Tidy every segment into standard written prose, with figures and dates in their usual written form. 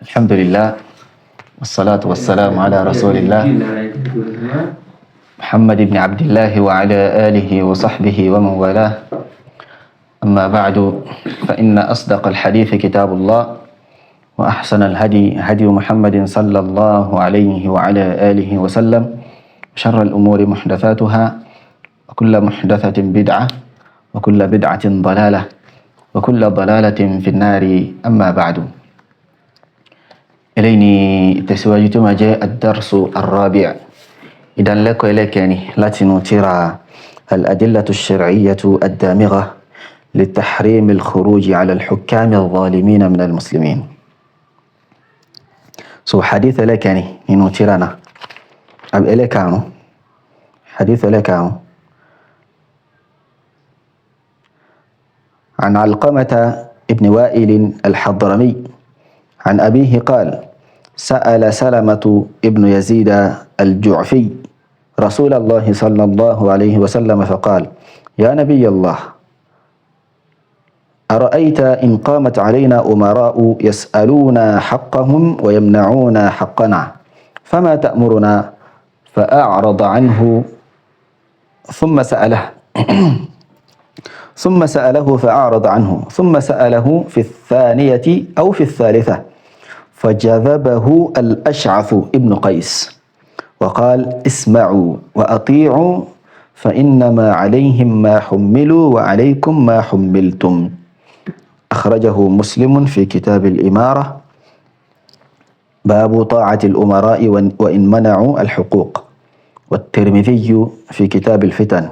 الحمد لله والصلاة والسلام على رسول الله محمد بن عبد الله وعلى آله وصحبه ومن والاه. أما بعد، فإن أصدق الحديث كتاب الله، وأحسن الهدي هدي محمد صلى الله عليه وعلى آله وسلم، شر الأمور محدثاتها، وكل محدثة بدعة، وكل بدعة ضلالة، وكل ضلالة في النار. أما بعد، إليني تسواجت ما جاء الدرس الرابع. إذا لك إليكني لاتن ترى الأدلة الشرعية الدامغة لتحريم الخروج على الحكام الظالمين من المسلمين. حديث لكني إنه ترانا أب إليكانو حديث لكانو عن علقمة ابن وائل الحضرمي عن أبيه قال: سأل سلمة ابن يزيد الجعفي رسول الله صلى الله عليه وسلم فقال: يا نبي الله، أرأيت إن قامت علينا أمراء يسألون حقهم ويمنعون حقنا، فما تأمرنا؟ فأعرض عنه ثم سأله فأعرض عنه، ثم سأله في الثانية أو في الثالثة، فجذبه الأشعث ابن قيس وقال: اسمعوا وأطيعوا، فإنما عليهم ما حملوا وعليكم ما حملتم. أخرجه مسلم في كتاب الإمارة، باب طاعة الأمراء وإن منعوا الحقوق، والترمذي في كتاب الفتن،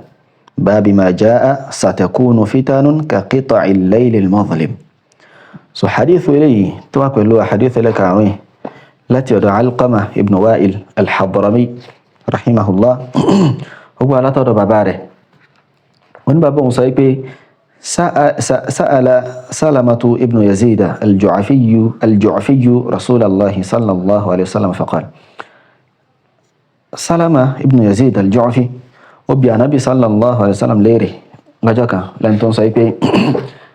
باب ما جاء ستكون فتن كقطع الليل المظلم. حديث إليه تواكل له حديث لك عنه لا تدع علقمة ابن وائل الحضرمي رحمه الله. هو لا تدع باباره ونبابه صيبه سأل سلمة ابن يزيد الجعفي رسول الله صلى الله عليه وسلم فقال: سلمة ابن يزيد الجعفي وبيا نبي صلى الله عليه وسلم ليره لجاك لن تنصيبه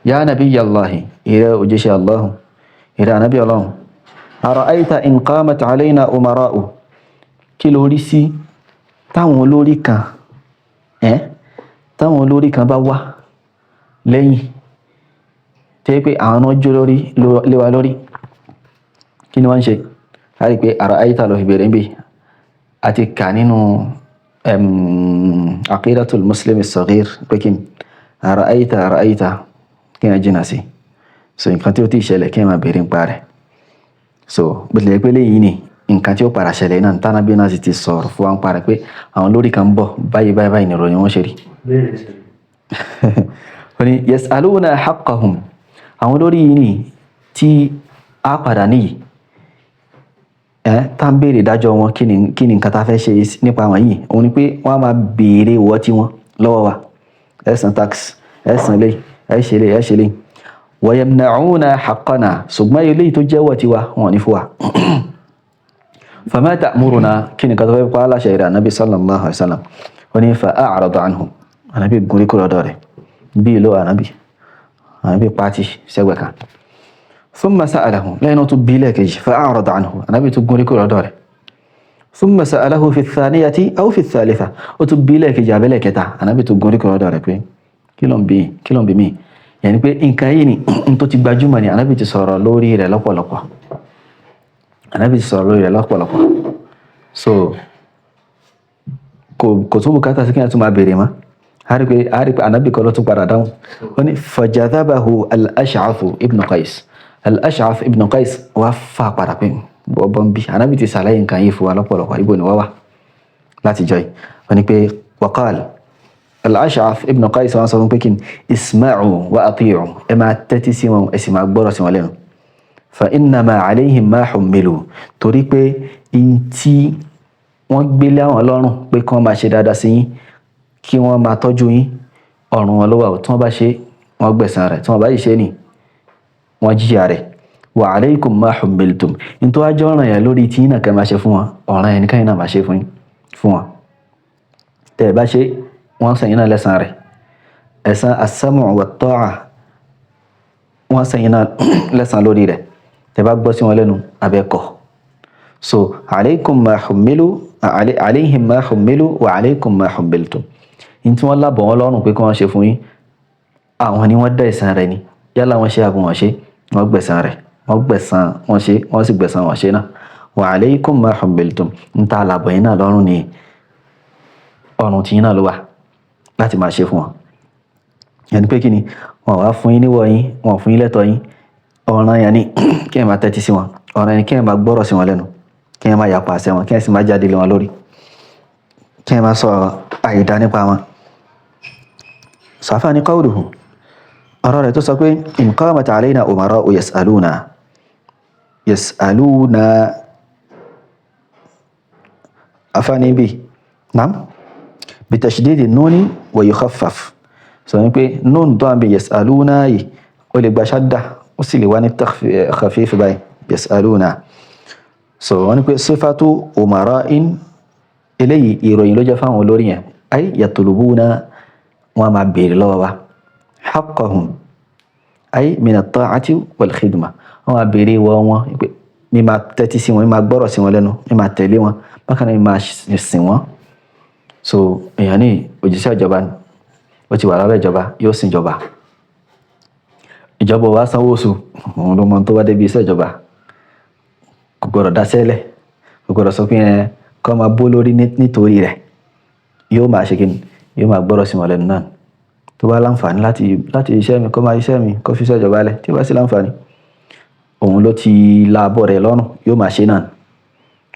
يا نبي الله، إلى أجيش الله، إلى نبي الله، أرأيت إن قامت علينا أمراء كيلوريسي táwọn olórí kan bá wá lẹ́yìn tẹ́ pé àwọn ọjọ́ lé wa lórí, kí ni wọ́n ń ṣe? A rí pé ara'ayta lọ fi bẹ̀rẹ̀ ń bè àti kà nínú aqidatul muslim as-saghir pé kí ni ara'ayta kí ni jìnà sí. Nǹkan tí ó ti ṣẹlẹ̀ kí ni máa bẹ̀rẹ̀ ń parẹ́. Bó tilẹ̀ pé lẹ́yìn ni nǹkan tí ó padà ṣẹlẹ̀ náà tánàbí náà sì ti sọ̀rọ̀ fún wa ń parẹ́ pé àwọn olórí kan bọ̀ báyìí ni ìròyìn wọn ṣe rí. Yas'aluna haqqahum, àwọn olórí yìí ni tí a padà níyì tá ń béèrè ìdájọ́ wọn, kí ni nǹkan tá fẹ́ ṣe nípa wọn yìí. Òun ni pé wọ́n á máa béèrè owó tí wọ́n lọ́wọ́ wa, ẹ san tax, ẹ san lé, ẹ ṣe lé. Wa yamna'una haqqana, ṣùgbọ́n ilé tó jẹ́wọ́ tiwa wọn ní fún wa. Fama ta'muruna, kí ni nǹkan tó fẹ́ pa aláṣẹ ìrà Nabi sallallahu alaihi wasallam. Wọ́n ní fa'a'rada anhu, Ànábì gúnrí kúrò lọ́dọ̀ rẹ̀ bí ìlú Ànábì pàtí sẹ́gbẹ̀ kan. Thumma sa'alahu, lẹ́yìn náà tún bí lẹ́ẹ̀kejì, fa'a'rada anhu, Ànábì tún gúnrí kúrò lọ́dọ̀ rẹ̀. Thumma sa'alahu fi thaniyati aw fi thalitha, ó tún bí lẹ́ẹ̀kejì abẹ́lẹ̀ kẹta, Ànábì tún gúnrí kúrò lọ́dọ̀ rẹ̀ pé kí ló ń bí mí. Yẹni pé nǹkan yìí ni n tó ti gbajúmọ̀ ni Ànábì ti sọ̀rọ̀ lórí rẹ̀ lọ́pọ̀lọpọ̀. Kò tún bùkátà sí kí a tún máa bèèrè mọ́. A rí pé Ànábì kọ́ ló tún padà dáhùn. Wọ́n ní fajadhabahu al-Ash'ath ibn Qais. Al-Ash'ath ibn Qais wá fà padà pé bọ́bọ́n bí Ànábì ti sàlàyé nǹkan yìí fún wa lọ́pọ̀lọpọ̀, ibo ni wá wá láti jọ yìí. Wọ́n ní pé waqal al-Ash'ath ibn Qais wọ́n sọ fún pé kí ni isma'u wa ati'u, ẹ máa tẹ́tí sí wọn, ẹ sì máa gbọ́rọ̀ sí wọn lẹ́nu. Fa innama alayhim ma hummilu, torí pé in tí wọ́n gbélé àwọn lọ́rùn pé kí wọ́n máa ṣe dáadáa sí yín, kí wọ́n máa tọ́jú yín, ọ̀run wọn ló wà. Tí wọ́n bá ṣe wọ́n gbẹ̀san rẹ̀, tí wọ́n bá yìí ṣe ní wọ́n jíyà rẹ̀. Wa alaykum ma hummiltum, in tó wájọ́ ọ̀ràn yẹn lórí tí náà kẹ́ máa ṣe fún wọn, ọ̀ràn yẹn nìkan náà máa ṣe fún wọn. Tẹ́ bá ṣe wọ́n sẹ́yìn náà lẹ́san rẹ̀, ẹ̀san as-sam'u wat-ta'a wọ́n sẹ́yìn náà lẹ́san lórí rẹ̀. tẹ́ bá gbọ́ sí wọn lẹ́nu abẹ́kọ̀. So alaykum ma hummilu alayhim ma hummilu wa alaykum ma hummiltum. In tí wọ́n lábọ̀ wọn lọ́rùn pé kí wọ́n ṣe fún yín, àwọn ni wọ́n dá ẹ̀san rẹ̀ ni. Yálà wọ́n ṣe àbí wọ́n ṣe, wọ́n gbẹ̀san rẹ̀. Wọ́n gbẹ̀san wọ́n ṣe, wọ́n sì gbẹ̀san wọ́n ṣe náà. Wa alaykum ma hummiltum. In tá lábọ̀ yín náà lọ́rùn ni ọ̀run tí yín náà ló wà láti máa ṣe fún wọn. Yẹni pé kí ni wọ́n wá fún yín níwọ̀ yín, wọ́n fún yín lẹ́tọ̀ yín. Ọ̀ràn yẹn ni kí ẹ máa tẹ́tí sí wọn. Ọ̀ràn yẹn ni kí ẹ máa gbọ́rọ̀ sí wọn lẹ́nu. Kí ẹ máa yapa àṣẹ wọn, kí ẹ sì máa jáde lé wọn lórí. Kí ẹ máa sọ àìdá nípa wọn. Sàfáà ní qawluhu. Ọ̀rọ̀ rẹ̀ tó sọ pé in qamat alayna umara'u yas'aluna afáàní bí nam bitashdidi nuni wa yukhaffaf. Sọ ní pé nun tó àbí yas'aluna yìí ó lè gba shadda ó sì lè wá ní khafif báyìí yas'aluna. So wọ́n ní pé sífàtú umara'in eléyìí ìròyìn ló jẹ́ fáwọn olórí yẹn ay yatlubuna wọ́n máa béèrè lọ́wọ́ wa haqqahum ay min at-ta'ati wal khidma wọ́n máa béèrè wọn pé mi máa tẹ́tí sí wọn, mi máa gbọ́rọ̀ sí wọn lẹ́nu, mi máa tẹ̀lé wọn, bákan náà mi máa sìn wọn. So èèyàn ní òjíṣẹ́ ìjọba ni ó ti wà lábẹ́ ìjọba yóò sìn ìjọba. Ìjọba wa sanwó oṣù òun ló mọ tó wá débi iṣẹ́ ìjọba. Kò gbọdọ̀ dáṣẹ́lẹ̀, kò gbọdọ̀ sọ pé kọ́ máa bó lórí nítorí rẹ̀. Yóò máa ṣe kíni, yóò máa gbọ́rọ̀ sí wọn lẹ́nu náà. Tó bá láǹfààní láti iṣẹ́ mi kó máa iṣẹ́ mi kó fi iṣẹ́ ìjọba lẹ̀, tí ó bá sí láǹfààní òun ló ti láàbọ̀ rẹ̀ lọ́rùn yóò máa ṣe náà.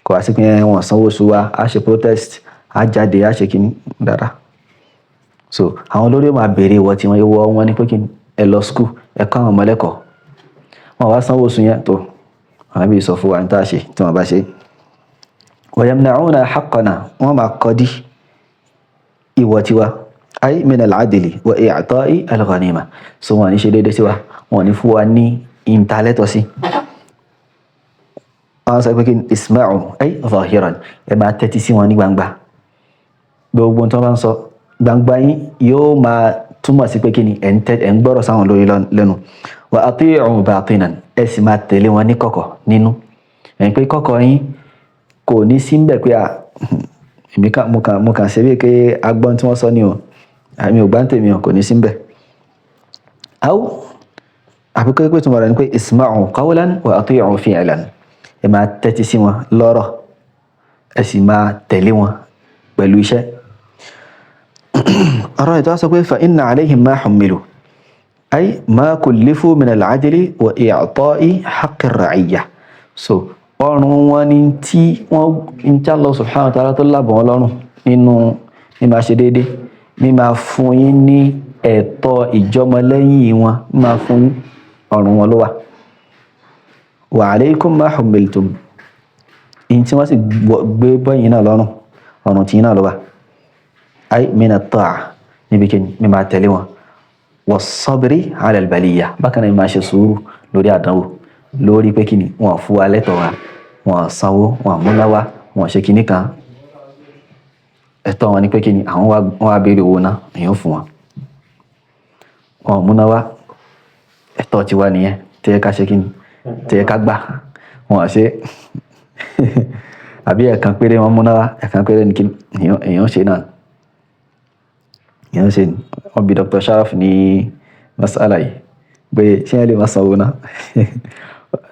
Kò wá sí pé wọ́n sanwó oṣù wa á ṣe protest á jáde á ṣe kíni dára. So àwọn olórí yóò máa béèrè ìwọ tí wọ́n wọ́ wọn ní pé kíni ẹ lọ school ẹ kọ́ àwọn ọmọ lẹ́kọ̀ọ́. Wọ́n wá sanwó oṣù yẹn tó àwọn bí sọ fún wa ní tá a ṣe tí wọ́n bá ṣe. Wa yamna'una haqqana wọ́n máa kọ́ dí ìwọ tiwa ay min al-'adli wa i'ta'i al-ghanima. So wọ́n ní ṣe déédéé sí wa, wọ́n ní fún wa ní ìntàlẹ́tọ̀ sí. Wọ́n sọ pé kí isma'u ay zahiran ẹ máa tẹ́tí sí wọn ní gbangba. Gbogbo tó bá ń sọ gbangba yín yóò máa túmọ̀ sí pé kí ni ẹ̀ ń gbọ́rọ̀ sáwọn lórí lẹ́nu. Wa ati'u batinan ẹ sì máa tẹ̀lé wọn ní kọ̀kọ̀ nínú. Ẹ̀yin pé kọ̀kọ̀ yín kò ní sí ń bẹ̀ pé mo kàn ṣe bí pé agbọ́n tí wọ́n sọ ni o àmì ògbà ń tèmi o kò ní sí ń bẹ̀. Àbíkọ́ pé túnmọ̀ rẹ̀ ni pé isma'u qawlan wa ati'u fi'lan ẹ máa tẹ́tí sí wọn lọ́rọ̀ ẹ sì máa tẹ̀lé wọn pẹ̀lú iṣẹ́. Ọ̀rọ̀ ìtọ́ sọ pé fa inna alayhim ma hummilu ay ma kullifu min al-'adli wa i'ta'i haqqi ar-ra'iyya. So ọrùn wọn ni tí wọ́n ń tí Allah subhanahu wa ta'ala tó lábọ̀ wọn lọ́rùn nínú ní máa ṣe déédé ní máa fún yín ní ẹ̀tọ́ ìjọmọlẹ́yìn wọn ní máa fún ọrùn wọn ló wà. Wa alaykum ma hummiltum in tí wọ́n sì gbé bọ́yìn náà lọ́rùn ọrùn tí náà ló wà ay min at-ta'a níbi kí ní máa tẹ̀lé wọn was-sabri 'ala al-baliyya bákan náà máa ṣe sùúrù lórí àdánwò lórí pé kí ni wọ́n fún wa lẹ́tọ̀ wa wọ́n sanwó wọ́n múnáwá wọ́n ṣe kíní kan ẹ̀tọ́ wọn ni pé kí ni àwọn wá béèrè owó náà èèyàn fún wọn wọ́n múnáwá ẹ̀tọ́ ti wá nìyẹn tẹ́yẹ ká ṣe kíní tẹ́yẹ ká gbà wọ́n ṣe àbí ẹ̀kan péré wọn múnáwá ẹ̀kan péré ní kíní èèyàn ṣe náà èèyàn ṣe wọ́n bí Dr. Sharaf ní masala yìí pé ṣé ẹ lè má sanwó náà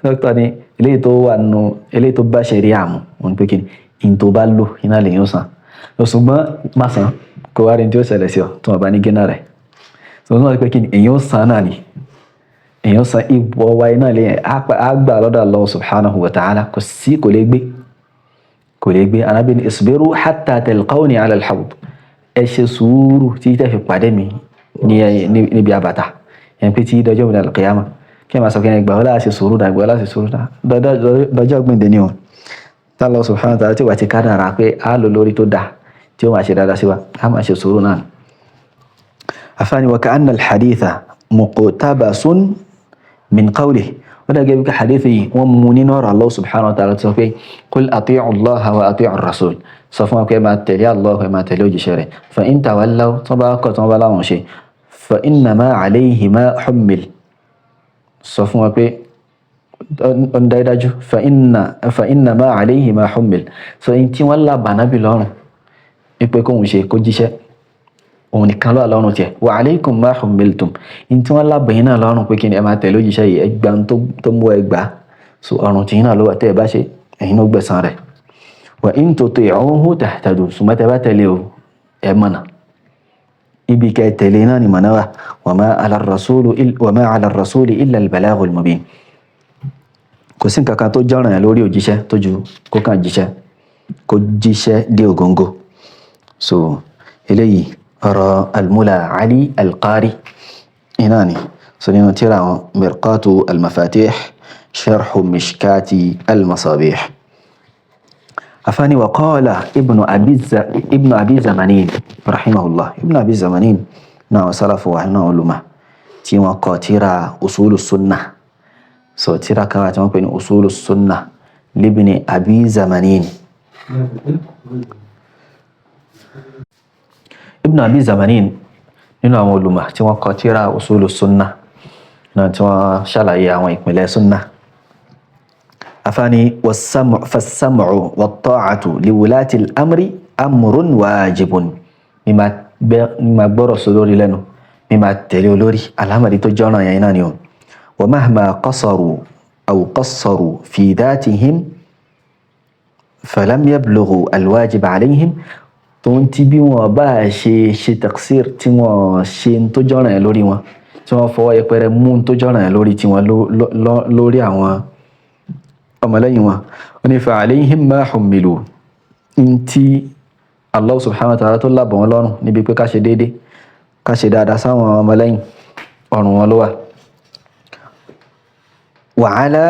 dókítà ní eléyìí tó wà nù eléyìí tó bá ṣe rí àmú wọn pé kí ni in tó bá lò iná lè yóò san ṣùgbọ́n má san kó wá rí tí ó ṣẹlẹ̀ sí ọ tó wọn bá ní gínà rẹ̀ ṣùgbọ́n wọn pé kí ni èyàn ó san náà ni èyàn ó san ipò wa iná lè yẹn á gbà lọ́dọ̀ Allah subhanahu wa ta'ala kò sí kò lè gbé Ànábì ní isbiru hatta talqawni ala al-hawd ẹ ṣe sùúrù tí tẹ́ fi pàdé mi níbi àbàtà yẹn pé tí dọjọ́ mi al-qiyamah kí ma sọ kí ẹgbà ọlá ṣe sùúrù dà ìgbà ọlá ṣe sùúrù dà dọjọ́ gbìndé ní o Allah subhanahu wa ta'ala tí wà ti kádàrá pé a lò lórí tó dà tí ó máa ṣe dáadáa sí wa a máa ṣe sùúrù náà. Afáàní wa ka'anna al-haditha muqtabasun min qawlihi wọ́n dàgẹ́ bí ká hadithi yìí wọ́n mú nínú ọ̀rọ̀ Allah subhanahu wa ta'ala tó sọ pé qul ati'u Allaha wa ati'u ar-rasul sọ fún wa pé máa tẹ̀lé Allah máa tẹ̀lé òjíṣẹ́ rẹ̀ fa in tawallaw tó bá kọ̀ tó bá láwọn ṣe fa innama alayhi ma hummil sọ fún wa pé ọ̀n dájú fa inna ma alayhi ma hummil so in tí wọ́n lá bá nábì lọ́rùn ipe kóhun ṣe kó jíṣẹ́ òun nìkan ló wà lọ́rùn tiẹ̀ wa alaykum ma hummiltum in tí wọ́n lá bẹ̀yìn náà lọ́rùn pé kí ni ẹ máa tẹ̀lé òjíṣẹ́ yìí ẹgbà tó mú ẹgbà so ọ̀run tí náà ló wà tẹ́ ẹ bá ṣe ẹ̀yin ló gbẹ̀san rẹ̀ wa in tuti'uhu tahtadu ṣùgbọ́n tẹ́ bá tẹ̀lé o ẹ mọ̀nà ibi kẹ́ tẹ̀lé náà ni mọ̀nà wà wa ma ala ar-rasuli illa al-balaghul mubin kò sí nǹkan kan tó jọ́ràn ẹ̀ lórí òjíṣẹ́ tó ju kó kàn jíṣẹ́ kó jíṣẹ́ dé ògóngó so eléyìí ọ̀rọ̀ al-Mula Ali al-Qari iná ni so nínú tírà wọn Mirqatu al-Mafatih sharhu mishkati al-Masabih afani wa qala ibnu abi zamanin rahimahullah ibnu abi zamanin náà salafu wa náà ulama tí wọ́n kọ tírà usulus sunnah so tírà kan wà tí wọ́n pè ní usulus sunnah libni abi zamanin ibn abi zamanin nínú àwọn ulama tí wọ́n kọ tírà usulus sunnah náà tí wọ́n ṣàlàyé àwọn ìpìlẹ̀ sunnah afani was-sam'u wat-ta'atu liwulati al-amri amrun wajibun mímá gbọ́rọ̀ sólórí lẹ́nu mímá tẹ̀lé olórí alámàrí tó jọ́ràn yẹn náà ni o ومهما قصروا أو قصروا في ذاتهم فلم يبلغوا الواجب عليهم تونتي بي وان با شي تقصير تي وان شي تو جọràn lórí wọn tí wọ́n fọwọ́ yẹpẹrẹ mú tó jọràn lórí tí wọ́n lórí àwọn ọmọlẹ́yìn wọn wọ́n ní فعليهم ما حملوا ntí Allah subhanahu wa ta'ala tó lábọ̀ wọn lọ́rùn níbi pé ká ṣe déédé ká ṣe dáadáa sáwọn ọmọlẹ́yìn ọ̀rùn wọn ló wà وعلى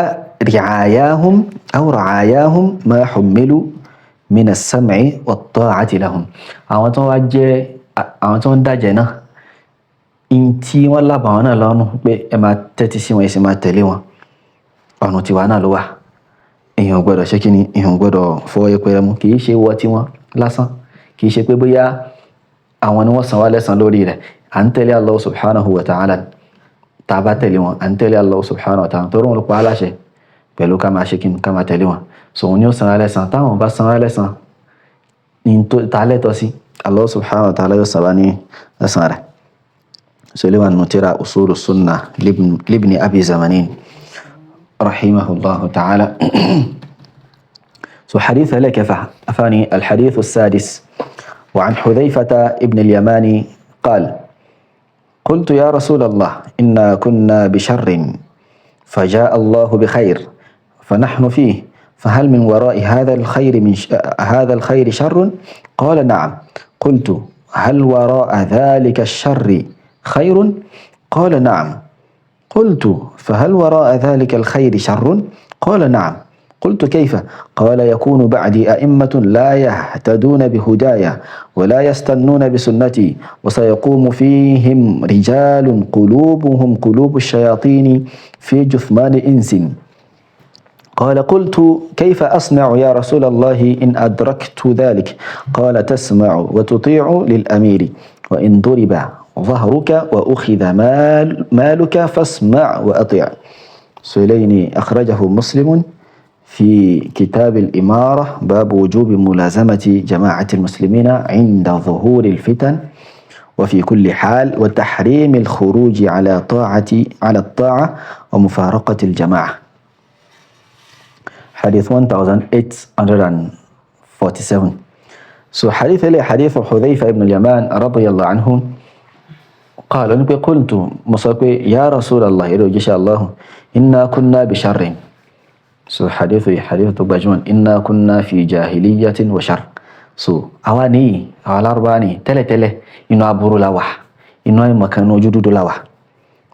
رعاياهم أو رعاياهم ما حملوا من السمع والطاعة لهم àwọn tó wá jẹ́ àwọn tó ń dájẹ́ náà in tí wọ́n lábàá wọn náà lọ́rùn pé ẹ máa tẹ́tí sí wọn ẹ sì máa tẹ̀lé wọn ọ̀nà tiwa náà ló wà èèyàn gbọ́dọ̀ ṣe kí ni èèyàn gbọ́dọ̀ fọwọ́ yẹpẹrẹ mú kì í ṣe wọ tí wọ́n lásán kì í ṣe pé bóyá àwọn ni wọ́n san wá lẹ́san lórí rẹ̀ à ń tẹ̀lé Allah subhanahu wa ta'ala tàbá tẹ̀lé wọn à ń tẹ̀lé Allah subhanahu wa ta'ala tó rún olùpá aláṣẹ pẹ̀lú ká máa ṣe kí ká máa tẹ̀lé wọn so wọn ni ó san alẹ́sàn táwọn bá san alẹ́sàn ní ta lẹ́tọ̀ sí Allah subhanahu wa ta'ala yóò san bá ní ẹ̀sàn rẹ̀ so ilé wa nínú tírà usulu sunnah libni abi zamanin rahimahullahu ta'ala so hadith ẹlẹ́kẹfà afáni alhadith السادس وعن حذيفة ابن اليماني قال قلت يا رسول الله إنا كنا بشر فجاء الله بخير فنحن فيه فهل من وراء هذا الخير شر؟ قال نعم. قلت هل وراء ذلك الشر خير؟ قال نعم. قلت فهل وراء ذلك الخير شر؟ قال نعم. قلت كيف؟ قال يكون بعدي أئمة لا يهتدون بهدايا ولا يستنون بسنتي وسيقوم فيهم رجال قلوبهم قلوب الشياطين في جثمان إنس. قال قلت كيف أصنع يا رسول الله إن أدركت ذلك؟ قال تسمع وتطيع للأمير وإن ضرب ظهرك وأخذ مالك فاسمع وأطيع. سليني أخرجه مسلم في كتاب الإمارة باب وجوب ملازمة جماعة المسلمين عند ظهور الفتن وفي كل حال وتحريم الخروج على الطاعة ومفارقة الجماعة. حديث 1847. So حديث لي حديث حذيفة بن اليمان رضي الله عنه قال قلت مصابي يا رسول الله إن الله إنا كنا بشر. So hadith gbajúmọ̀ inna kunna fi jahiliyatin wa shar. So àwa ní àwa Lárúbáwá ní tẹ́lẹ̀tẹ́lẹ̀ inú aburú la wà inú àìmọ̀kan inú ojú dúdú la wà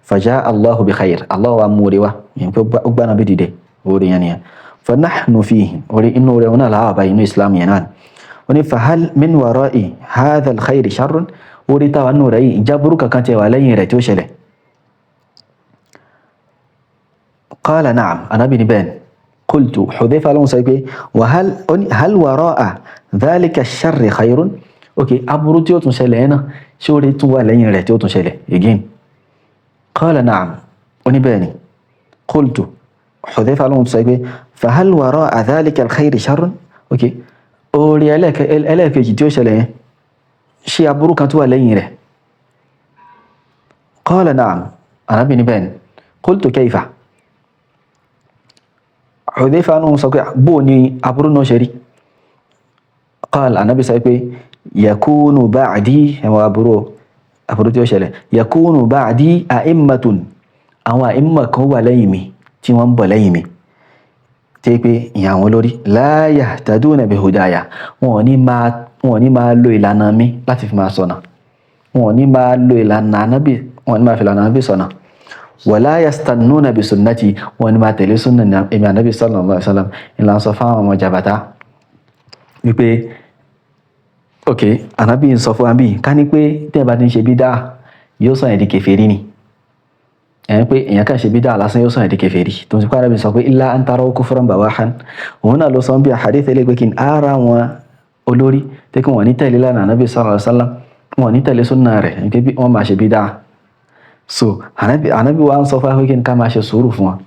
faja Allahu bi khair Allah wa múre wa yẹn pé ó gbá náà bí dìde orí yẹn nìyẹn fa nahnu fihi orí inú rẹ̀ wọn náà láwà bá inú Islam yẹn náà wọ́n ní fa hal min wara'i hadha al-khayri sharrun orí táwa nù rẹ̀ yìí ìjábúrú kankan tẹ̀ wà lẹ́yìn rẹ̀ tí ó ṣẹlẹ̀. Qala na'am anábì ní bẹ́ẹ̀. قلت حذيفة لهم سيبي هل وراء ذلك الشر خير؟ اوكي ابرو تيوتون شيله هنا شوري تو لين ري تيوتون شيله again. قال نعم ونباني. قلت Hudhayfa lóhun sọ pé fahal wara'a dhalika al-khayri sharrun, ok orí ẹlẹ́ẹ̀kejì tí ó ṣẹlẹ̀ yẹn ṣé aburú kan tó wà lẹ́yìn rẹ̀? Qala na'am, Ànábì ní bẹ́ẹ̀ ni. Qultu kayfa? Hudhayfa lóhun sọ pé bó ni aburú náà ṣe rí? Qala, Ànábì sọ pé yakunu ba'di, ẹwà aburú tí ó ṣẹlẹ̀, yakunu ba'di a'immatun, àwọn àìmọ̀ kan wà lẹ́yìn mi tí wọ́n ń bọ̀ lẹ́yìn mi tí pé ìyà wọn lórí la yahtaduna bi hudaya, wọn ní máa lo ìlànà mi láti fi máa ṣọ̀nà, wọn ní máa lo ìlànà Ànábì, wọn ní máa fi ìlànà Ànábì ṣọ̀nà, wala yastannuna bi sunnati, wọn ní máa tẹ̀lé súnnà èmi Ànábì sallallahu alaihi wasallam. ìlànà sọ fáwọn ọmọ jàbátá wípé ok Ànábì ń sọ fún wa bí ká ní pé tí ẹ bá ti ń ṣe bídà yóò sọ ẹ̀dì kèfèrí ni, ẹ̀yìn pé èyàn kàn ṣe bídà lásán yóò sọ ẹ̀dì kèfèrí, tó ń sọ pé Ànábì sọ pé illa an taraw kufran bawahan. òun náà ló sọ bí hadith ilé pé kí n ara wọn olórí tí kí wọ́n ní tẹ̀lé lánàá Ànábì sallallahu alaihi wasallam, wọ́n ní tẹ̀lé súnnà rẹ̀ pé wọ́n máa ṣe bídà. So Ànábì wa ń sọ fún wa pé kí n ká máa ṣe sùúrù fún wọn,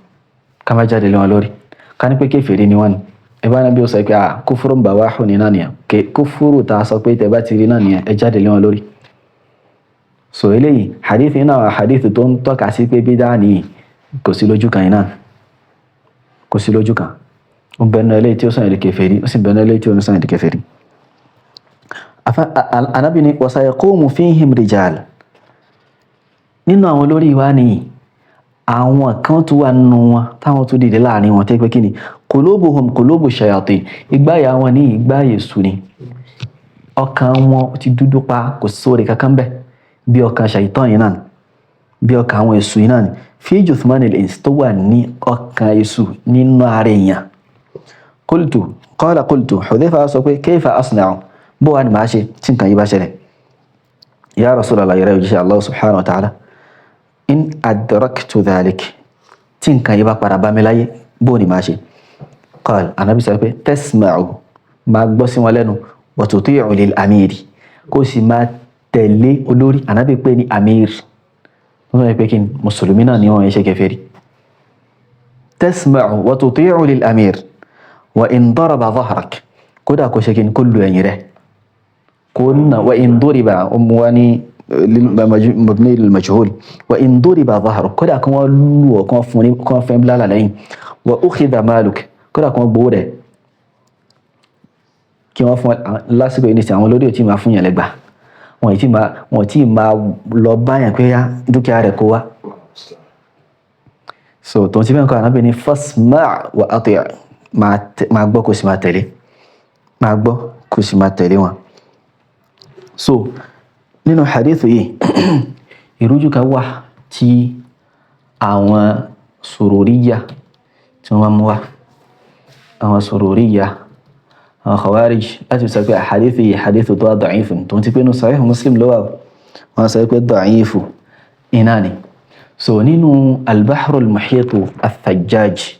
ká máa jáde lé wọn lórí, ká ní pé kèfèrí ni wọ́n ni ẹbá Ànábì ó sọ pé kufrun bawahun ní náà nìyẹn, kúfúrù ta sọ pé tẹ bá ti rí náà nìyẹn, ẹ jáde lé wọn lórí. So eléyìí hadith náà hadith tó ń tọ́ka sí pé bídà ní kò sí lójú kan iná, kò sí lójú kan, ó bẹ̀rẹ̀ eléyìí tí ó sọ ẹ̀dì kèfèrí, ó sì bẹ̀rẹ̀ eléyìí tí ó sọ ẹ̀dì kèfèrí. Ànábì ní wa sayaqumu fihim rijal, nínú àwọn olórí wa ni àwọn kan tó wà nínú wọn táwọn tó dìde láàrin wọn tẹ́ pé kí ni qulubuhum qulubu shayatin, ìgbáyà wọn ní ìgbáyà èṣù ni, ọkàn wọn ti dúdú pa, kò sóre kankan bẹ́ẹ̀, bí ọkàn shaitan yìí náà, bí ọkàn àwọn èṣù yìí náà ni fi juthmanil ins, tó wà ní ọkàn èṣù nínú ara èèyàn. Qala qultu, Hudhayfa sọ pé kayfa asna'u, bó wà ní máa ṣe tí nǹkan yìí bá ṣẹlẹ̀? Ya Rasulallah, yẹrẹ òjíṣẹ́ Allah subhanahu wa ta'ala, in adraktu dhalik, tí nǹkan yìí bá padà bá mi láyé bó ni máa ṣe? Qala, Ànábì sọ pé tasma'u, máa gbọ́ sí wọn lẹ́nu, wa tuti'u lil amiri, kó sì máa tẹ̀lé olórí. Ànábì pé ní amir, wọ́n pé kí mùsùlùmí náà ni wọ́n ṣe kèfèrí. tasma'u wa tuti'u lil amir wa in daraba dhahrak, kódà kó ṣe kí kó lu ẹ̀yìn rẹ̀, kó nà wa in duriba wani mabni lil majhul, wa in duriba dhahrak, kódà kí wọ́n lù ọ́ kán fẹ́ blálà lẹ́yìn, wa ukhidha maluk, kódà kí wọ́n gbowó rẹ̀, kí wọ́n fún lásìkò ìníṣẹ́ àwọn olórí ò tí máa fún yàn lẹ́gbàá, wọ́n tí máa lọ báyàn pé yá dúkìá rẹ̀ kó wá. So tó ti fẹ́ nǹkan Ànábì ní fasma' wa ati', máa gbọ́ kó sì máa tẹ̀lé, máa gbọ́ kó sì máa tẹ̀lé wọn. So nínú hadithu yìí ìrújú kan wà tí àwọn Sururiyya tí wọ́n mú wá, àwọn Sururiyya, àwọn Khawarij, láti sọ pé hadithu yìí hadithu tó da'if, tó ti pé nínú Sahih Muslim ló wà, wọ́n sọ pé da'if iná ni. So nínú al-Bahr al-Muhit al-Thajjaj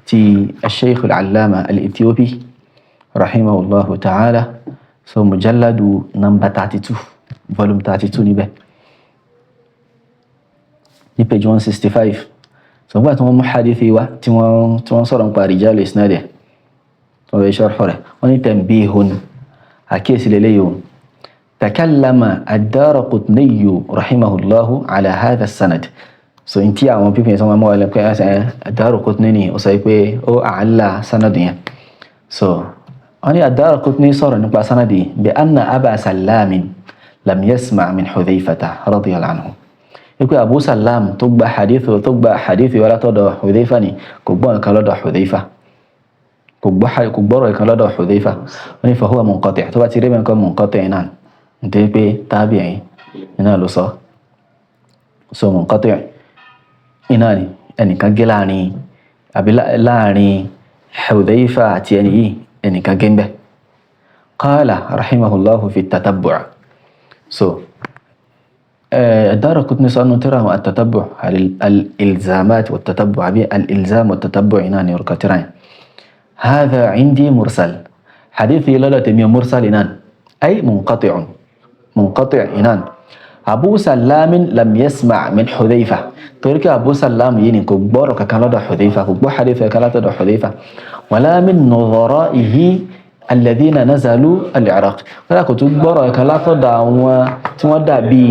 ti al-Shaykh al-Allama al-Ethiopi rahimahullahu ta'ala, so mujalladu number 32, volume 32 níbẹ̀, ní page 165. So nígbà tí wọ́n mú hadithi wá tí wọ́n sọ̀rọ̀ nípa rijal isnad ẹ̀, tó bẹ̀ sharh rẹ̀, wọ́n ní tanbihun, àkíyèsí lélẹ́yìí, takallama ad-Daraqutni rahimahullahu ala hadha as-sanad. So in tí àwọn pípín sọ mọ́ wọlé pé ad-Daraqutni ni ó sọ pé ó àálà sanad yẹn. So wọ́n ní ad-Daraqutni sọ̀rọ̀ nípa sanadi bi anna Aba Sallamin lam yasma' min Hudhayfata radiyallahu anhu, wípé Abu Sallam tó gba hadithi wá látọ̀dọ̀ Hudhayfa ni kò gbọ́ nǹkan lọ́dọ̀ Hudhayfa, kò gbọ́rọ̀ nǹkan lọ́dọ̀ Hudhayfa. wọ́n ní fa huwa munqati', tó bá ti rí bẹ́ẹ̀ nǹkan munqati' náà nítorí pé tabi'i iná ló sọ. So munqati' iná ni ẹnìkan gé láàrin àbí láàrin Hudhayfa àti ẹni yìí, ẹnìkan gé ń bẹ̀. Qala rahimahullahu fi at-tatabbu'. So الدارقطني صار ترى التتبع الإلزامات والتتبع الإلزام والتتبع إنان يركترين. هذا عندي مرسل، حديثي لا تمي مرسل إنان أي منقطع إنان. Abu Salam lam yasma' min Hudhayfa torí pé Abu Salam yìí ni kò gbọ́rọ̀ kankan lọ́dọ̀ Hudhayfa kò gbọ́ hadith kankan lọ́dọ̀ Hudhayfa wala min nudhara'ihi alladhina nazalu al-Iraq wala kò tún gbọ́rọ̀ kankan látọ̀dọ̀ àwọn tí wọ́n dàbí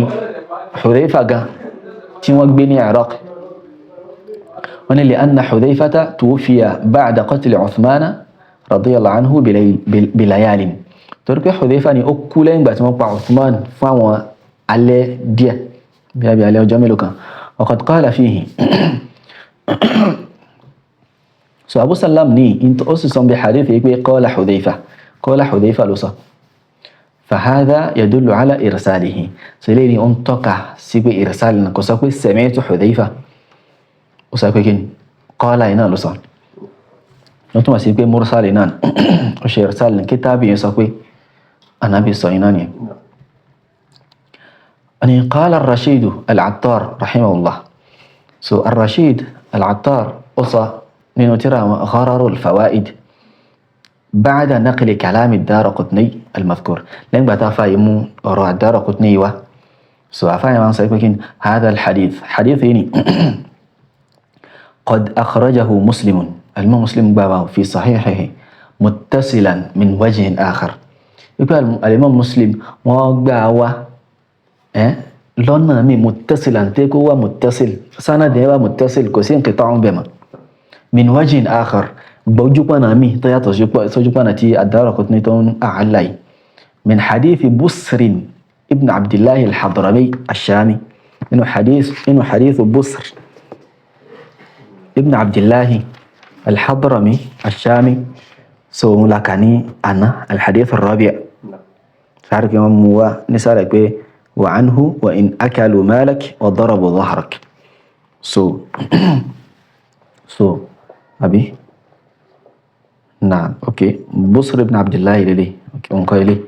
Hudhayfa gan tí wọ́n gbé ní Iraq wọ́n ní li'anna Hudhayfata tuwuffiya ba'da qatl Uthman radiyallahu anhu bilayalin torí pé Hudhayfa ni ó kú lẹ́yìn ìgbà tí wọ́n pa Uthman fún àwọn alẹ́ díẹ̀ bí i alẹ́ ọjọ́ mélòó kan waqad qala fihi so Abu Salam ní ó sì sọ bí hadith yìí pé qala Hudhayfa ló sọ fahadha yadullu ala irsalihi so ilé ni ó ń tọ́ka sí pé irsal náà kò sọ pé sami'tu Hudhayfa ó sọ pé kí ni qala iná ló sọ ló túnmọ̀ sí pé mursal náà ó ṣe irsal ní kitabi yẹn sọ pé anabi sọ iná ni أن قال الرشيد العطار رحمه الله الرشيد العطار أصى لنترى غرر الفوائد بعد نقل كلام الدارقطني المذكور لأن بتعرف يمو أروع الدارقطني أفهم عن سيكون هذا الحديث حديثين قد أخرجه مسلم المسلم بابه في صحيحه متصلا من وجه آخر يقول الإمام مسلم وقبعه lọ́nà mi muttasilan tí kó wà muttasil sanad yẹn wà muttasil kò sí inqita'un bẹ̀ mọ́ min wajhin akhar gbọ́júpọ̀nà mi tó yàtọ̀ sójúpọ̀nà tí ad-Daraqutni tó ń àhàláyé min hadithi Busrin ibn Abdillahi al-Hadrami ash-Shami inú hadithu Busr ibn Abdillahi al-Hadrami ash-Shami mulakani ana al-hadith ar-rabi' sáré kí wọ́n mú wá ní sáré pé وعنه وإن أكلوا مالك وضربوا ظهرك أبي نعم أوكي بصر بن عبد الله للي أوكي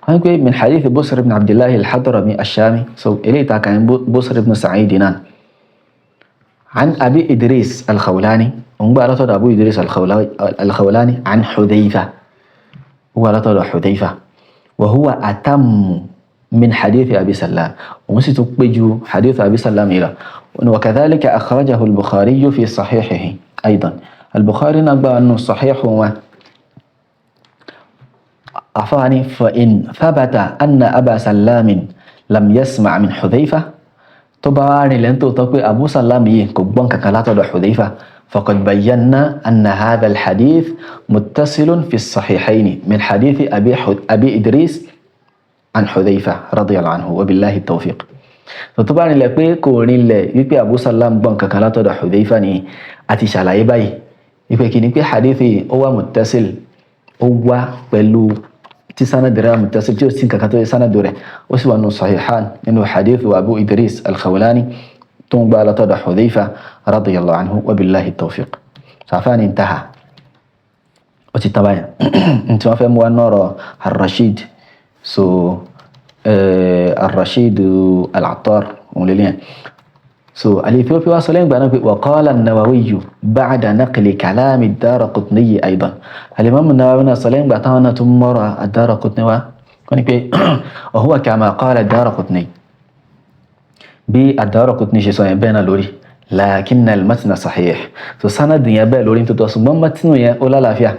هنقول من حديث بصر بن عبد الله الحضرمي الشامي إليه كان بصر بن سعيد عن أبي إدريس الخولاني ونقول أبو إدريس الخولاني عن حذيفة وهو أتم من حديث أبي سلام ومسيتقبجوا حديث أبي سلام إلى وكذلك أخرجه البخاري في صحيحه أيضا البخاري نقبل أنه صحيح هو أفاني فإن ثبت أن أبا سلام لم يسمع من حذيفة طبعا لأنتو تقول أبو سلام يكبون ككلاة حذيفة فقد بينا أن هذا الحديث متصل في الصحيحين من حديث أبي إدريس عن حذيفة رضي الله عنه وبالله التوفيق طبعا اللي يقول يقول أبو سلام بان ككلاة حذيفة ني أتيش على إباي يقول حديثي هو متصل هو بلو تسانا درا متصل جو سين ككاتو سانا دوره وسوى أنه صحيحان إنه حديث أبو إدريس الخولاني تنبالة حذيفة رضي الله عنه وبالله التوفيق سعفان انتهى وتتبعي انتما فهموا أنه الرشيد الرشيد العطار وللين الإثيوبي واصلين وقال النووي بعد نقل كلام الدارقطني أيضا الإمام النووي واصلين بعتنا تمر الدارقطني وهو كما قال الدارقطني بالدارقطني شيء بين لوري لكن المتن صحيح سند يبقى لوري تتوصل متن ولا لا فيها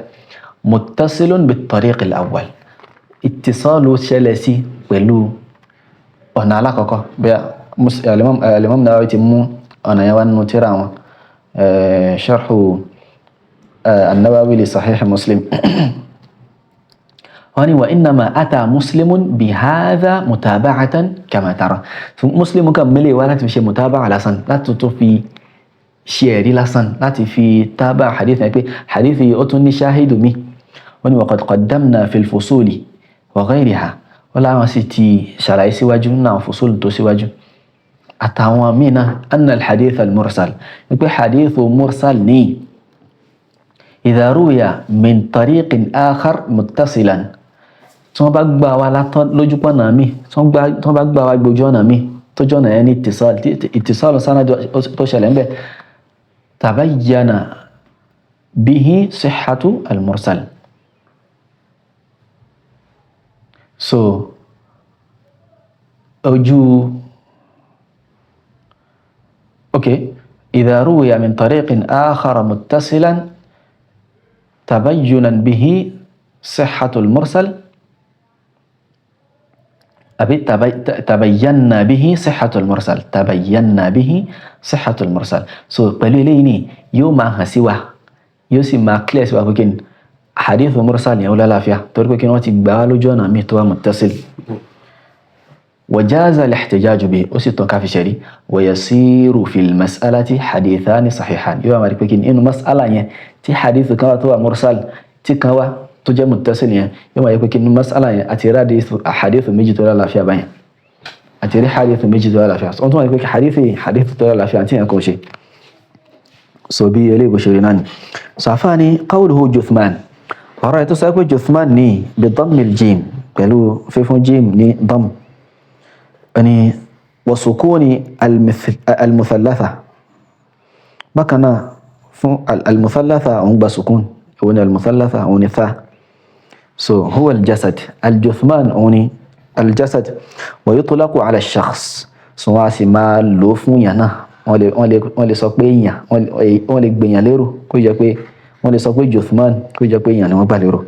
متصل بالطريق الأول اتصال شلسي ولو أنا لا كوكو بيا الإمام نووي تمو أنا يوان نتيرا شرح النووي لصحيح مسلم وإنما أتى مسلم بهذا متابعة كما ترى مسلم كملي ولا تمشي متابعة لسن لا تطفي شيري لسن لا تفي تابع حديثي أتني شاهد مي وقد قدمنا في الفصول وغيرها ولا مسيتي شرعي سواجنا فصول تو سواجو أتوامينا أن الحديث المرسل يقول حديث مرسل ني إذا روي من طريق آخر متصلا ثم بقى ولا لوجو نامي ثم بقى وجو نامي تجونا يعني اتصال سند توشلن به تبين به صحة المرسل ojú إذا روي من طريق آخر متصلا تبينا به صحة المرسل أبي تبينا به صحة المرسل تبينا به صحة المرسل pẹ̀lú eléyìí ni yóò máa hàn sí wa yóò sì máa clear sí wa pé kí ni hadith mursal yẹn ó lálàáfíà torí pé kí ni wọ́n ti gbà á lójú ọ̀nà mi tó wà muttasil وجاز الاحتجاج به ó sì tọ́ ká fi ṣẹ̀rí ويصير في المسألة حديثان صحيحان yóò máa rí pé kí ni inú mas'ala yẹn tí hadith kan wà tó wà mursal tí kan wà tó jẹ́ muttasil yẹn yóò máa rí pé kí ni mas'ala yẹn àti rí hadith méjì tó lálàáfíà báyẹn àti rí hadith méjì tó lálàáfíà so wọ́n tún máa rí pé hadith tó lálàáfíà tí yẹn kò ṣe so bí eléyìí bó ṣe rí náà ni so àfáà ni qawluhu Juthman ọ̀rọ̀ ẹ̀ tó sọ pé Juthman ní bi dammil jim pẹ̀lú fífún jim ní damm ẹni wa sukuni al-muthallatha bákan náà fún al-muthallatha òun gba sukun òun ni al-muthallatha òun ni tha so huwa al-jasad al-Juthman òun ni al-jasad wa yutlaqu ala ash-shakhs so wọ́n á sì máa lò fún yàn náà wọ́n lè sọ pé èèyàn wọ́n lè gbèyàn lérò kó jẹ́ pé wọ́n lè sọ pé Juthman kó jẹ́ pé èèyàn ni wọ́n gbà lérò.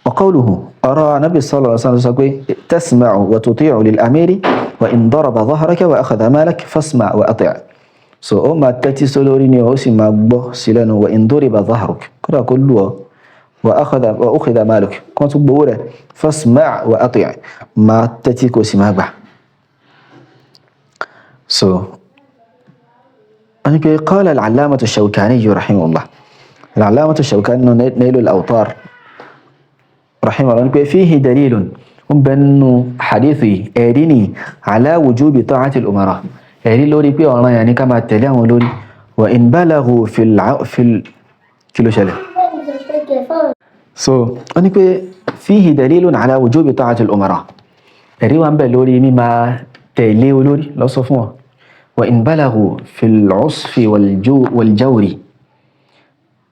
wa qawluhu ọ̀rọ̀ Nabi sallallahu alaihi wasallam sọ pé tasma'u wa tuti'u lil amiri wa in daraba dhahraka wa akhadha malak fasma' wa ati' so ó máa tẹ́tí sí lórí ni ó sì máa gbọ́ sí lẹ́nu wa in duriba dhahruk kódà kó lù ọ́ wa ukhidha maluk kó tún gbowó rẹ̀ fasma' wa ati' máa tẹ́tí kó sì máa gbà. so أنا قال العلامة الشوكاني رحمه الله العلامة الشوكاني نيل الأوطار رحمه الله فيه دليل بأن حديثي أريني على وجوب طاعة الأمراء أري لوري بي والله يعني كما تلاه لوري وإن بلغوا في كيلو شله so أنا فيه دليل على وجوب طاعة الأمراء أري وان بلوري مما تليه لوري لا صفوه وإن بلغوا في العصف والجور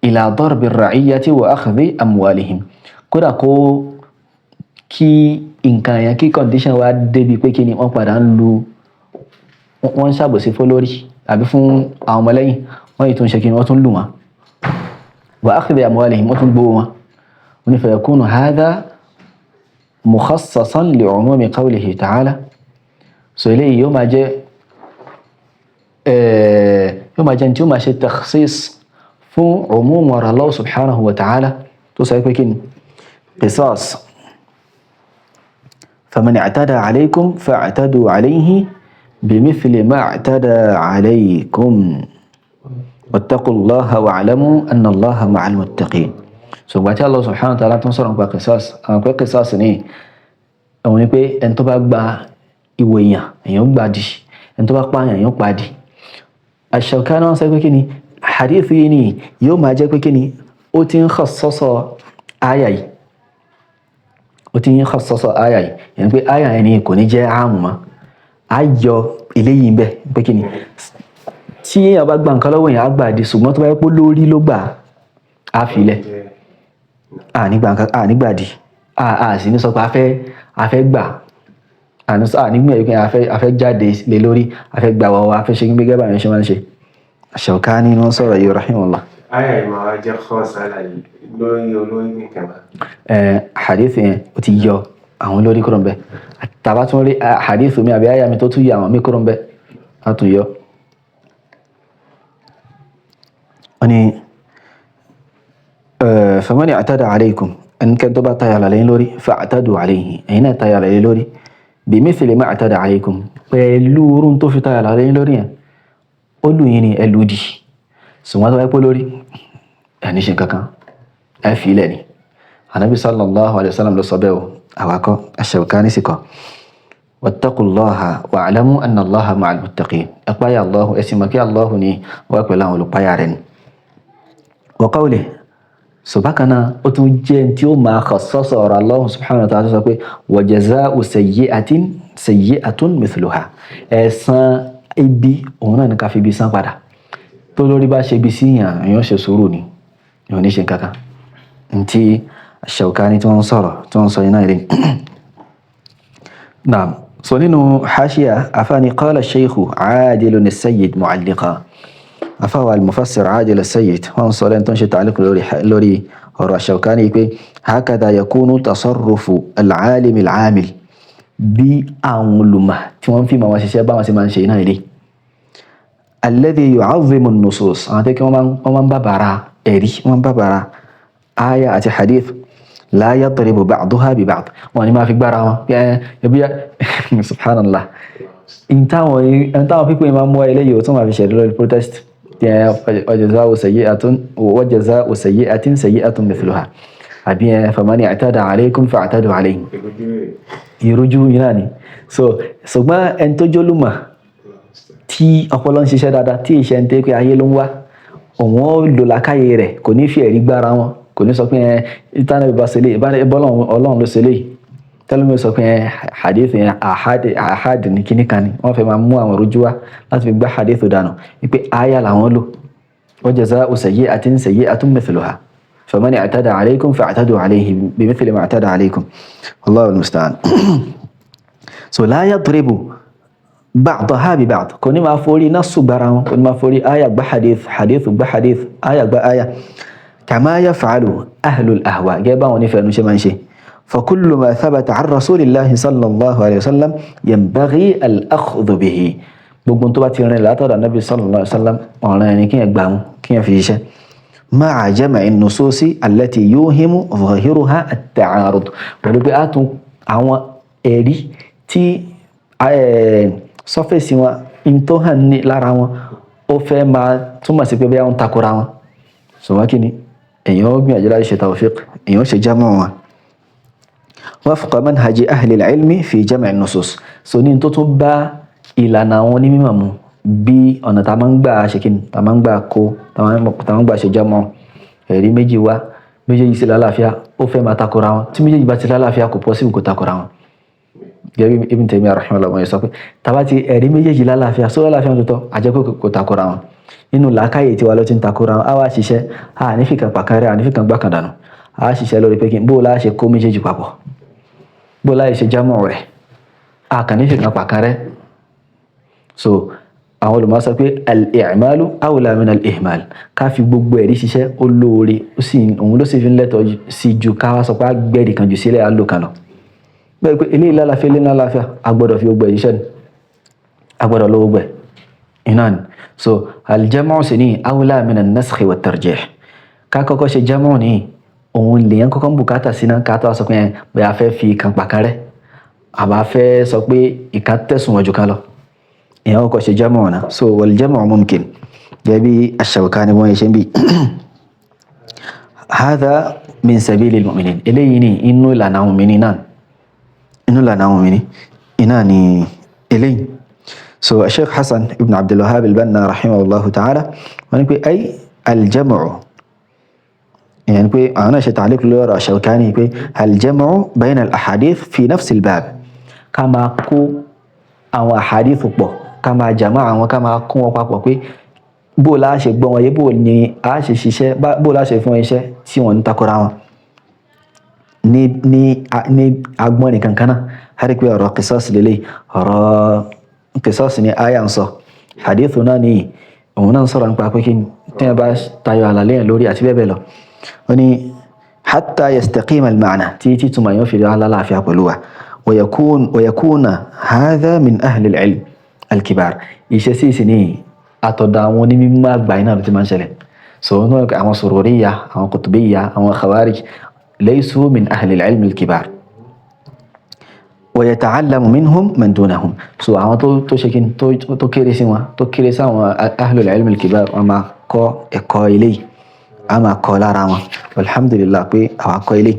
إلى ضرب الرعية وأخذ أموالهم kódà kó kí nǹkan yẹn kí condition wa débi pé kí ni wọ́n padà ń lu wọ́n ń ṣàbòsí fún lórí àbí fún àwọn ọmọlẹ́yìn wọ́n yìí tún ṣe kí ni wọ́n tún lù wọ́n wa أخذ أموالهم wọ́n tún gbowó wọn wọ́n ní فيكون هذا مخصصا لعموم قوله تعالى so eléyìí yóò máa jẹ́ tí ó máa ṣe takhsis fún umum ọ̀rọ̀ Allah subhanahu wa ta'ala tó sọ pé kí ni qisas faman i'tada alaykum fa'tadu alayhi bimithli ma i'tada alaykum wattaqullaha wa'lamu anna Allaha ma'al muttaqin so gbàtí Allah subhanahu wa ta'ala tó ń sọ̀rọ̀ nípa qisas àwọn pé qisas ní àwọn ni pé ẹni tó bá gba ìwò èèyàn gbàdì ẹni tó bá pààyàn èèyàn pàdì Ash-Shawkani wọ́n sọ pé kí ni hadith yìí ni yóò máa jẹ́ pé kí ni ó ti ń khassasa àyà yìí ó ti ń khassasa àyà yìí yẹn pé àyà yẹn ni kò ní jẹ́ àmù mọ́ á yọ eléyìí bẹ́ẹ̀ pé kí ni tí èèyàn bá gba nǹkan lọ́wọ́ èèyàn á gbà dé ṣùgbọ́n tó bá yẹ pé lórí ló gbà á filẹ̀ nígbà dì sì ní sọ pé a fẹ́ gbà nígbà yìí pé a fẹ́ jáde lé lórí a fẹ́ gbà wọ́wọ́ a fẹ́ ṣe gbígbẹ́ báyìí ṣe máa ń ṣe Ash-Shawkani ni wọ́n sọ̀rọ̀ yìí rahimahullah. Aya ìmọ̀ wa jẹ́ kọ́sálà lórí olórí nìkan bá. Hadith yẹn ó ti yọ àwọn olórí kúrò ń bẹ tàbá tún rí hadith mi àbí àyà mi tó tún yọ àwọn mi kúrò ń bẹ á tún yọ. wọ́n ní faman i'tada alaykum ẹnikẹ́ni tó bá tayà lálẹ́ lórí fa'tadu alayhi ẹ̀yin náà tayà lálẹ́ lórí bimithli ma i'tada alaykum pẹ̀lú orun tó fi tayà lálẹ́ lórí yẹn ó lù yín ní ẹlùdì ṣùgbọ́n tó wáyé pé lórí ẹni ṣe kankan ẹ fi ilẹ̀ ni Ànábì sallallahu alaihi wasallam ló sọ bẹ́ẹ̀ o àwakọ́ Ash-Shawkani sì kọ́ wattaqullaha wa'lamu anna Allaha ma'al muttaqin ẹ páyà Allahu ẹ sì mọ̀ kí Allahu ni wà pẹ̀lú àwọn olùpáyà rẹ̀ ni. wa qawlihi subhana ó tún jẹ́ tí ó máa khassasa ọ̀rọ̀ Allah subhanahu wa ta'ala sọ pé wa jaza'u sayyi'atun mithluha ẹ̀san ibi òun náà ní ká fi ibi san padà tó lórí bá ṣe ibi sí yàn èèyàn ṣe sùúrù ni èèyàn ní ṣe kankan ntí Ash-Shawkani tí wọ́n sọ̀rọ̀ tí wọ́n sọ iná ilé نعم صنين حاشية أفاني قال الشيخ عادل السيد معلقا أفوى المفسر عادل السيد وان صلين تنشي تعليق لوري الشوكاني يقول هكذا يكون تصرف العالم العامل بأولمة تمام في مواسيسيا بما سيمان شينا إليه الذي يعظم النصوص أنتك ومن ببرا إري ومن ببرا آية أتي حديث لا يضرب بعضها ببعض وأنا ما في برا يبيا سبحان الله انتاو بيكو إمام وإليه وثم في شرير البروتست وجزاء سيئة سيئة مثلها أبي فمن اعتدى عليكم فاعتدوا عليه يرجو يناني so ما أنتو جلوما tí ọpọlọ ń ṣiṣẹ́ dáadáa tí ìṣe ń tẹ́ pé ayé ló ń wá òun lò lákàyè rẹ̀ kò ní fi ẹ̀rí gbára wọn kò ní sọ pé ìtànà ìbá ṣe lè ọlọ́run ló ṣe lè tẹ́lẹ̀mí sọ pé hadith yẹn ahad ní kíní kan ni wọ́n fẹ́ máa mú àwọn rojú wá láti fi gbá hadith dànù wípé aya làwọn lò wa jazā'u sayyi'atin sayyi'atun mithluha faman i'tada 'alaykum fa'tadu 'alayhi bimithli ma i'tada 'alaykum wallahu al-musta'an so la yadribu بعضها ببعض كوني ما فوري نص براهم كوني ما فوري آية بحديث بحديث آية بآية كما يفعل أهل الأهواء جابا ونفع نشمانشي فكل ما ثبت عن رسول الله صلى الله عليه وسلم ينبغي الأخذ به بقول تباتي لا ترى النبي صلى الله عليه وسلم وانا يعني كي يقبام كي يفيش مع جمع النصوص التي يوهم ظاهرها التعارض ولبقاتوا عوا إيدي تي surface wọn in tó hàn ní lára wọn ó fẹ́ máa túmọ̀ sí pé bí wọ́n takora wọn ṣùgbọ́n kí ni èèyàn ó gbìyànjú láti ṣe tawfiq èèyàn ó ṣe jámọ̀ wọn wafqa manhaji ahli al-ilmi fi jam' an-nusus so ní tó tún bá ìlànà àwọn onímọ̀ mu bí ọ̀nà tá máa ń gbà ṣe kí ni tá máa ń gbà kó tá máa ń gbà ṣe jámọ̀ ẹ̀rí méjì wá méjèèjì sí lálàáfíà ó fẹ́ máa takora wọn tí méjèèjì bá ti lálàáfíà kò possible kó takora wọn gẹ́gẹ́ Ibn Taymiyyah rahimahullah wọ́n sọ pé tàbá ti ẹ̀rí méjèèjì lálàáfíà só lálàáfíà tó tọ́ àjẹ́ kò takora wọn nínú làákàyè tí wà ló ti ń takora wọn a wá ṣiṣẹ́ a nífìkan pàkárẹ́ a nífìkan gbákàndànù a ṣiṣẹ́ lórí pé kí bó láà ṣe kó méjèèjì papọ̀ bó láà ṣe jámọ̀ rẹ̀ a kàn nífìkan pàkárẹ́ so àwọn olùmọ̀ sọ pé al-i'malu awla min al-ihmal ká fi gbogbo ẹ̀rí ṣiṣẹ́ ó lóore òun ló sì fi ń lẹ́tọ̀ọ́ sí ju ká wá sọ pé gbẹ̀rì kan jù sílẹ̀ á lò kan lọ bẹ́ẹ̀ pé ilé ìlàláfíà ilé ìlàláfíà agbọ́dọ̀ fi gbogbo ìṣẹ́ ni agbọ́dọ̀ ló gbogbo iná ni so aljamu sí ní awla min an-naskh wa at-tarjih ká kọ́kọ́ ṣe jamu ní òun lèyàn kọ́kọ́ ń bùkátà sí náà ká tó sọ pé bóyá fẹ́ fi kan pàkan rẹ̀ àbá fẹ́ sọ pé ìka tẹ̀sùn wọ́n jù kan lọ ìyẹn kọ́kọ́ ṣe jamu náà so wal jamu mumkin gẹ́gẹ́ bí ash-Shawkani wọ́n yẹ ṣe ń bí hadha min sabilil mu'minin eléyìí ní inú ìlànà àwọn mu'minin náà inú lànà àwọn mìíní iná ni eléyìí so Sheikh Hassan ibn Abdul Wahhab al-Banna rahimahullahu ta'ala wọ́n ní pé ay al-jam'u يعني pé àwọn náà ṣe ta'liq lórí Shawkani pé al-jam'u bayna al-ahadith fi nafs al-bab ká máa kó àwọn ahadith pọ̀ ká máa jama àwọn ká máa kó wọn papọ̀ pé bó la ṣe gbọ́ wọn yé bó ni a ṣe ṣiṣẹ́ bó la ṣe fún iṣẹ́ tí wọ́n ń takora wọn ní agbọ́n nìkan kan náà har pé ọ̀rọ̀ qisas lélẹ̀ ọ̀rọ̀ qisas ní aya ń sọ hadithu náà ní òun náà sọ̀rọ̀ nípa pé kí tí wọ́n bá tayọ àlàlẹ́yìn lórí àti bẹ́ẹ̀ bẹ́ẹ̀ lọ wọ́n ní hatta yastaqima al-ma'na tí túmọ̀ yóò fi lálàáfíà pẹ̀lú wa ويكون هذا من أهل العلم الكبار iṣẹ́ sí ìsìn ní àtọ̀dọ̀ àwọn onímọ̀ àgbà iná ló ti máa ń ṣẹlẹ̀ so àwọn sururiyya àwọn qutbiyya àwọn khawarij ليسوا من أهل العلم الكبار ويتعلم منهم من دونهم so àwọn tó ṣe kí tó kéré sí wọn tó kéré sí àwọn أهل العلم الكبار wọ́n máa kọ́ ẹ̀kọ́ ilé a máa kọ́ lára wọn alhamdulillah pé àwọn akọ́ ilé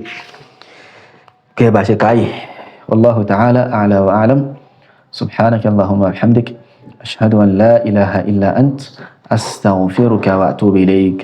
kẹ́ bá ṣe káyè والله تعالى أعلى وأعلم سبحانك اللهم وبحمدك أشهد أن لا إله إلا أنت أستغفرك وأتوب إليك